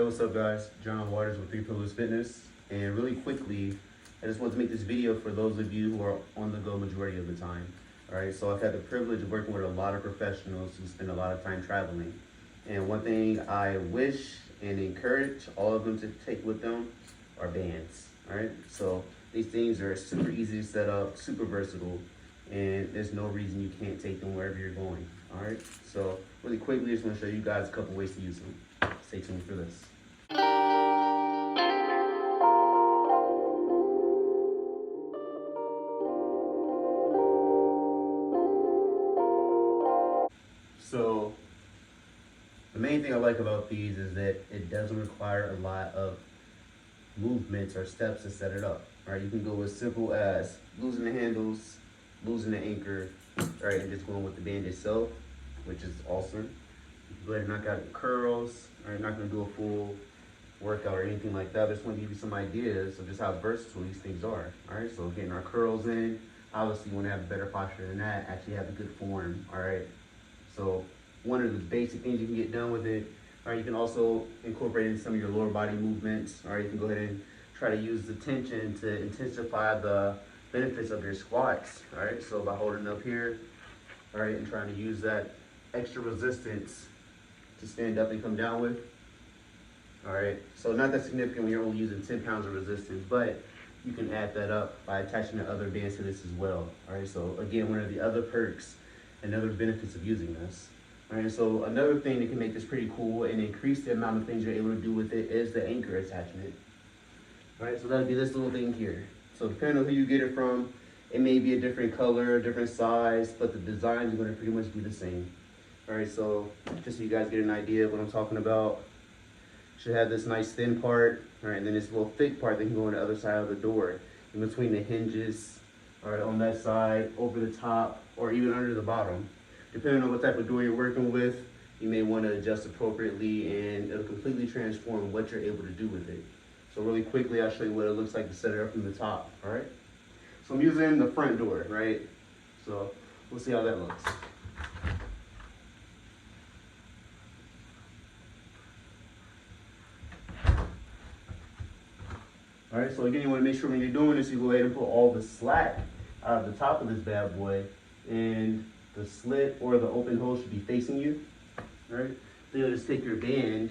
what's up guys? John Waters with 3 Pillars Fitness. And really quickly, I just want to make this video for those of you who are on the go majority of the time. Alright, so I've had the privilege of working with a lot of professionals who spend a lot of time traveling. And one thing I wish and encourage all of them to take with them are bands. Alright, so these things are super easy to set up, super versatile, and there's no reason you can't take them wherever you're going. Alright, so really quickly, I just want to show you guys a couple ways to use them. Stay tuned for this. So the main thing I like about these is that it doesn't require a lot of movements or steps to set it up. Alright, you can go as simple as losing the handles, losing the anchor, alright, and just going with the band itself, which is awesome. You can go ahead and knock out the curls. Alright, not gonna do a full workout or anything like that. I just want to give you some ideas of just how versatile these things are. Alright, so getting our curls in, obviously you want to have a better posture than that, actually have a good form. Alright, so one of the basic things you can get done with it. Alright, you can also incorporate in some of your lower body movements. Alright, you can go ahead and try to use the tension to intensify the benefits of your squats. Alright, so by holding up here, alright, and trying to use that extra resistance to stand up and come down with. Alright, so not that significant when you're only using 10 pounds of resistance, but you can add that up by attaching the other bands to this as well. Alright, so again, one of the other perks and other benefits of using this. Alright, so another thing that can make this pretty cool and increase the amount of things you're able to do with it is the anchor attachment. Alright, so that'll be this little thing here. So depending on who you get it from, it may be a different color, different size, but the design is going to pretty much be the same. Alright, so just so you guys get an idea of what I'm talking about, should have this nice thin part, alright, and then this little thick part that can go on the other side of the door, in between the hinges, alright, on that side, over the top, or even under the bottom. Depending on what type of door you're working with, you may want to adjust appropriately, and it'll completely transform what you're able to do with it. So really quickly, I'll show you what it looks like to set it up from the top, alright? So I'm using the front door, right? So we'll see how that looks. Alright, so again, you want to make sure when you're doing this, you go ahead and put all the slack out of the top of this bad boy, and the slit or the open hole should be facing you. Alright, then you'll just take your band,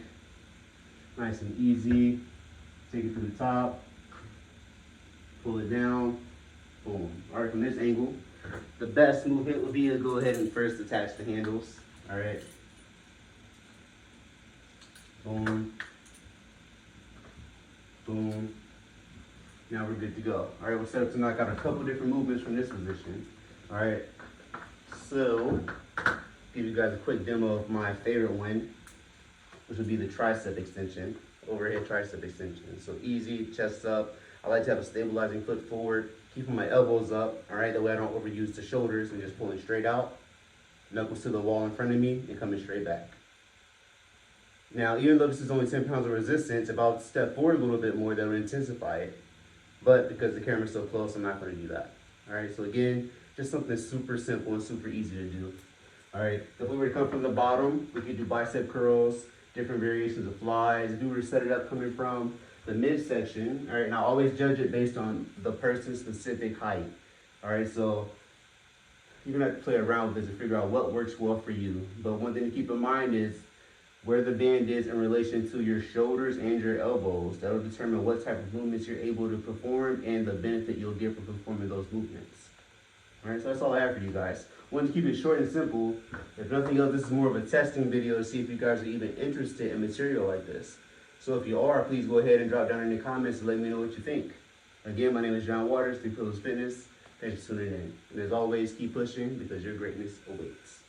nice and easy, take it to the top, pull it down, boom. Alright, from this angle, the best movement would be to go ahead and first attach the handles. Alright, boom, boom. Now we're good to go. Alright, we're set up to knock out a couple different movements from this position. Alright, so give you guys a quick demo of my favorite one, which would be the tricep extension, overhead tricep extension. So easy, chest up. I like to have a stabilizing foot forward, keeping my elbows up, alright, that way I don't overuse the shoulders and just pulling straight out. Knuckles to the wall in front of me and coming straight back. Now, even though this is only 10 pounds of resistance, if I step forward a little bit more, that would intensify it. But because the camera's so close, I'm not going to do that. Alright, so again, just something super simple and super easy to do. Alright, if we were to come from the bottom, we could do bicep curls, different variations of flies. If we were to set it up coming from the midsection, alright, and I always judge it based on the person's specific height. Alright, so you're going to have to play around with this and figure out what works well for you. But one thing to keep in mind is where the band is in relation to your shoulders and your elbows. That'll determine what type of movements you're able to perform and the benefit you'll get from performing those movements. Alright, so that's all I have for you guys. Wanted to keep it short and simple. If nothing else, this is more of a testing video to see if you guys are even interested in material like this. So if you are, please go ahead and drop down in the comments and let me know what you think. Again, my name is John Waters, 3 Pillars Fitness. Thanks for tuning in. And as always, keep pushing because your greatness awaits.